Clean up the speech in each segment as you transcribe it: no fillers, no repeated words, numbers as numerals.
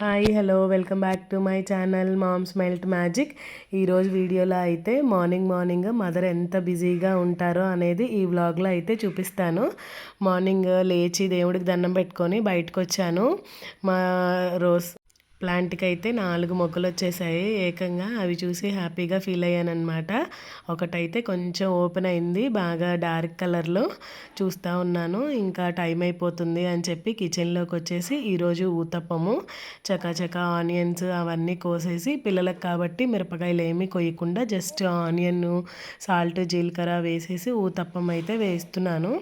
Hi hello welcome back to my channel moms melt magic. ఈరోజు వీడియోలో అయితే morning mother ఎంత బిజీగా ఉంటారో అనేది ఈ వ్లాగ్లో అయితే చూపిస్తాను. మార్నింగ్ లేచి దేవుడికి దండం పెట్టుకొని బయటకు వచ్చాను. మా రోజ్ ప్లాంట్కి అయితే 4 మొగ్గలు వచ్చేసాయి ఏకంగా. అవి చూసి హ్యాపీగా ఫీల్ అయ్యాను అనమాట. ఒకటైతే కొంచెం ఓపెన్ అయింది, బాగా డార్క్ కలర్లో. చూస్తూ ఉన్నాను, ఇంకా టైం అయిపోతుంది అని చెప్పి కిచెన్లోకి వచ్చేసి ఈరోజు ఊతప్పము చకాచకా ఆనియన్స్ అవన్నీ కోసేసి, పిల్లలకు కాబట్టి మిరపకాయలు ఏమీ కొయ్యకుండా జస్ట్ ఆనియన్, సాల్ట్, జీలకర్ర వేసేసి ఊతప్పం అయితే వేస్తున్నాను.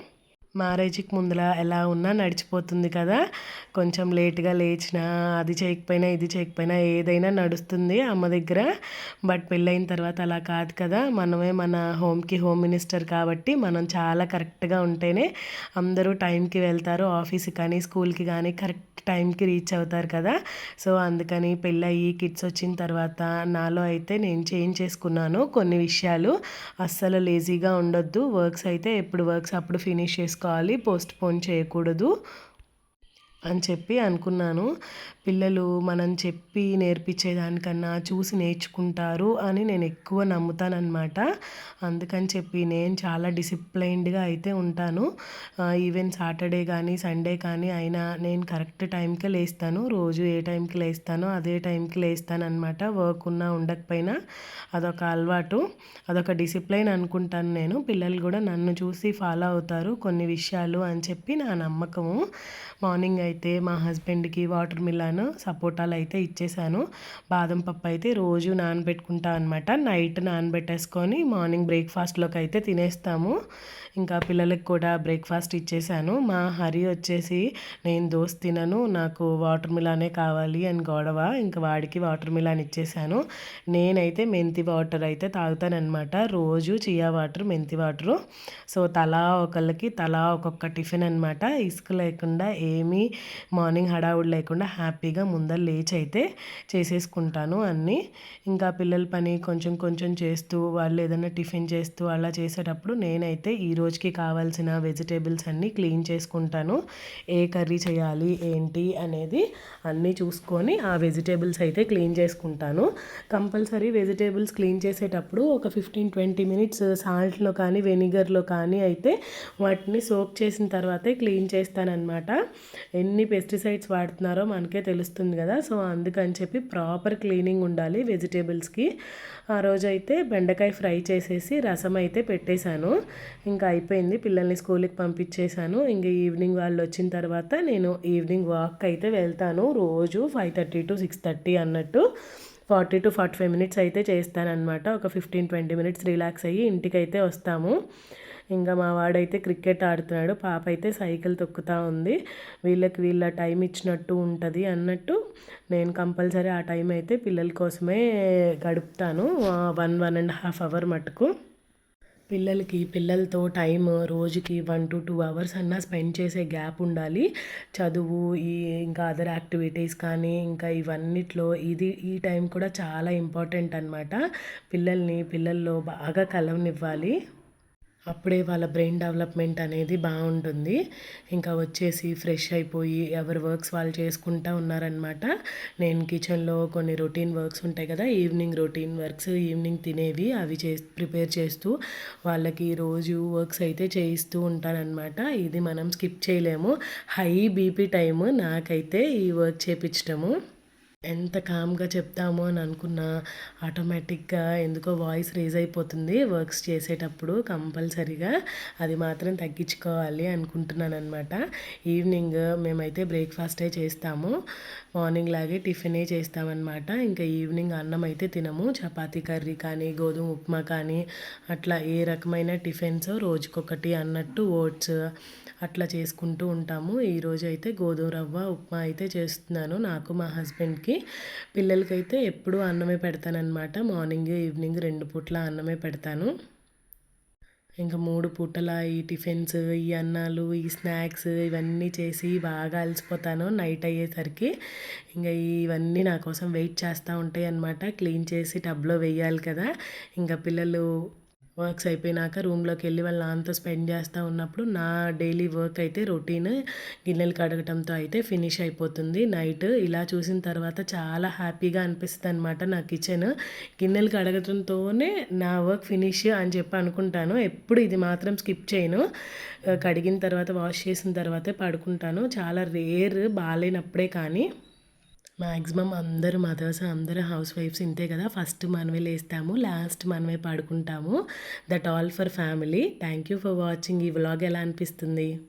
మ్యారేజ్కి ముందర ఎలా ఉన్నా నడిచిపోతుంది కదా. కొంచెం లేట్గా లేచినా, అది చేయకపోయినా ఇది చేయకపోయినా ఏదైనా నడుస్తుంది అమ్మ దగ్గర. బట్ పెళ్ళైన తర్వాత అలా కాదు కదా. మనమే మన హోమ్కి హోమ్ మినిస్టర్ కాబట్టి మనం చాలా కరెక్ట్గా ఉంటేనే అందరూ టైంకి వెళ్తారు. ఆఫీస్కి కానీ స్కూల్కి కానీ కరెక్ట్ టైంకి రీచ్ అవుతారు కదా. సో అందుకని పెళ్ళయి కిడ్స్ వచ్చిన తర్వాత నాలో అయితే నేను చేంజ్ చేసుకున్నాను కొన్ని విషయాలు. అస్సలు లేజీగా ఉండొద్దు. వర్క్స్ అయితే ఎప్పుడు వర్క్స్ అప్పుడు ఫినిష్ చేసుకోవాలి, పోస్ట్ పోన్ చేయకూడదు అని చెప్పి అనుకున్నాను. పిల్లలు మనం చెప్పి నేర్పించేదానికన్నా చూసి నేర్చుకుంటారు అని నేను ఎక్కువ నమ్ముతానన్నమాట. అందుకని చెప్పి నేను చాలా డిసిప్లైన్డ్గా అయితే ఉంటాను. ఈవెన్ సాటర్డే కానీ సండే కానీ అయినా నేను కరెక్ట్ టైంకే లేస్తాను. రోజు ఏ టైంకి లేస్తానో అదే టైంకి లేస్తాను అనమాట. వర్క్ ఉన్నా ఉండకపోయినా అదొక అలవాటు, అదొక డిసిప్లైన్ అనుకుంటాను నేను. పిల్లలు కూడా నన్ను చూసి ఫాలో అవుతారు కొన్ని విషయాలు అని చెప్పి నా నమ్మకము. మార్నింగ్ అయితే మా హస్బెండ్కి వాటర్ మిలన్, సపోటాలు అయితే ఇచ్చేసాను. బాదం పప్పు అయితే రోజు నానబెట్టుకుంటా అనమాట. నైట్ నానబెట్టేసుకొని మార్నింగ్ బ్రేక్ఫాస్ట్లోకి అయితే తినేస్తాము. ఇంకా పిల్లలకి కూడా బ్రేక్ఫాస్ట్ ఇచ్చేసాను. మా హరి వచ్చేసి నేను దోశ తినను, నాకు వాటర్ మిలానే కావాలి అని గొడవ. ఇంకా వాడికి వాటర్ మిలాన్ ఇచ్చేసాను. నేనైతే మెంతి వాటర్ అయితే తాగుతానమాట. రోజు చియా వాటర్, మెంతి వాటరు. సో తలా ఒకళ్ళకి తలా ఒక్కొక్క టిఫిన్ అనమాట. ఇసుక లేకుండా ఏమీ మార్నింగ్ హడావుడి లేకుండా హ్యాపీగా ముందర లేచి అయితే చేసేసుకుంటాను అన్నీ. ఇంకా పిల్లల పని కొంచెం కొంచెం చేస్తూ, వాళ్ళు ఏదైనా టిఫిన్ చేస్తూ అలా చేసేటప్పుడు నేనైతే ఈ రోజుకి కావాల్సిన వెజిటేబుల్స్ అన్నీ క్లీన్ చేసుకుంటాను. ఏ కర్రీ చేయాలి ఏంటి అనేది అన్నీ చూసుకొని ఆ వెజిటేబుల్స్ అయితే క్లీన్ చేసుకుంటాను. కంపల్సరీ వెజిటేబుల్స్ క్లీన్ చేసేటప్పుడు ఒక 15-20 మినిట్స్ సాల్ట్లో కానీ వెనిగర్లో కానీ అయితే వాటిని సోక్ చేసిన తర్వాతే క్లీన్ చేస్తానన్నమాట. ఎన్ని పెస్టిసైడ్స్ వాడుతున్నారో మనకే తెలుస్తుంది కదా. సో అందుకని చెప్పి ప్రాపర్ క్లీనింగ్ ఉండాలి వెజిటేబుల్స్కి. ఆ రోజైతే బెండకాయ ఫ్రై చేసేసి రసం అయితే పెట్టేశాను. ఇంకా అయిపోయింది, పిల్లల్ని స్కూల్కి పంపించేశాను. ఇంకా ఈవినింగ్ వాళ్ళు వచ్చిన తర్వాత నేను ఈవినింగ్ వాక్ అయితే వెళ్తాను. రోజు 5:30 to 6:30 అన్నట్టు 40 to 45 మినిట్స్ అయితే చేస్తానన్నమాట. ఒక 15-20 మినిట్స్ రిలాక్స్ అయ్యి ఇంటికైతే వస్తాము. ఇంకా మా వాడైతే క్రికెట్ ఆడుతున్నాడు, పాప అయితే సైకిల్ తొక్కుతూ ఉంది. వీళ్ళకి వీళ్ళ టైం ఇచ్చినట్టు ఉంటుంది అన్నట్టు నేను కంపల్సరీ ఆ టైం అయితే పిల్లల కోసమే గడుపుతాను. 1-1.5 అవర్ మటుకు పిల్లలతో టైం రోజుకి 1 to 2 అవర్స్ అన్నా స్పెండ్ చేసే గ్యాప్ ఉండాలి. చదువు, ఇంకా అదర్ యాక్టివిటీస్ కానీ ఇంకా ఇవన్నిట్లో ఈ టైం కూడా చాలా ఇంపార్టెంట్ అనమాట. పిల్లల్లో బాగా కలవనివ్వాలి. అప్పుడే వాళ్ళ బ్రెయిన్ డెవలప్మెంట్ అనేది బాగుంటుంది. ఇంకా వచ్చేసి ఫ్రెష్ అయిపోయి ఎవరి వర్క్స్ వాళ్ళు చేసుకుంటూ ఉన్నారనమాట. నేను కిచెన్లో కొన్ని రొటీన్ వర్క్స్ ఉంటాయి కదా, ఈవినింగ్ రొటీన్ వర్క్స్, ఈవినింగ్ తినేవి అవి ప్రిపేర్ చేస్తూ వాళ్ళకి రోజు వర్క్స్ అయితే చేయిస్తూ ఉంటానన్నమాట. ఇది మనం స్కిప్ చేయలేము. హై బీపీ టైము నాకైతే ఈ వర్క్ చేయించడము. ఎంత కామ్గా చెప్తామో అని అనుకున్నా ఆటోమేటిక్గా ఎందుకో వాయిస్ రేజ్ అయిపోతుంది వర్క్స్ చేసేటప్పుడు. కంపల్సరీగా అది మాత్రం తగ్గించుకోవాలి అనుకుంటున్నాను అనమాట. ఈవినింగ్ మేమైతే బ్రేక్ఫాస్టే చేస్తాము. మార్నింగ్ లాగే టిఫినే చేస్తామన్నమాట. ఇంకా ఈవినింగ్ అన్నం అయితే తినము. చపాతీ కర్రీ కానీ గోధుమ ఉప్మా కానీ అట్లా ఏ రకమైన టిఫిన్స్ రోజుకొకటి అన్నట్టు ఓట్స్ అట్లా చేసుకుంటూ ఉంటాము. ఈరోజు అయితే గోధుమ రవ్వ ఉప్మా అయితే చేస్తున్నాను నాకు, మా హస్బెండ్కి. పిల్లలకైతే ఎప్పుడూ అన్నమే పెడతానన్నమాట. మార్నింగ్ ఈవినింగ్ 2 పూట్ల అన్నమే పెడతాను. ఇంకా 3 పూటల ఈ టిఫిన్స్, ఈ అన్నాలు, ఈ స్నాక్స్ ఇవన్నీ చేసి బాగా అలసిపోతాను నైట్ అయ్యేసరికి. ఇంకా ఇవన్నీ నా కోసం వెయిట్ చేస్తూ ఉంటాయి అన్నమాట. క్లీన్ చేసి టబ్లో వేయాలి కదా. ఇంకా పిల్లలు వర్క్స్ అయిపోయినాక రూమ్లోకి వెళ్ళి వాళ్ళ నాన్నతో స్పెండ్ చేస్తూ ఉన్నప్పుడు నా డైలీ వర్క్ అయితే రొటీన్ గిన్నెలు కడగటంతో అయితే ఫినిష్ అయిపోతుంది నైట్. ఇలా చూసిన తర్వాత చాలా హ్యాపీగా అనిపిస్తుంది అనమాట. నా కిచెన్ గిన్నెలు కడగటంతోనే నా వర్క్ ఫినిష్ అని చెప్పి అనుకుంటాను. ఎప్పుడు ఇది మాత్రం స్కిప్ చేయను. కడిగిన తర్వాత వాష్ చేసిన తర్వాతే పడుకుంటాను. చాలా రేర్ బాగాలేనప్పుడే. కానీ మ్యాక్సిమం అందరూ మదర్స్ అందరూ హౌస్ వైఫ్స్ ఇంతే కదా, ఫస్ట్ మనమే లేస్తాము, లాస్ట్ మనమే పడుకుంటాము. That all for family. Thank you for watching. ఈ వ్లాగ్ ఎలా అనిపిస్తుంది?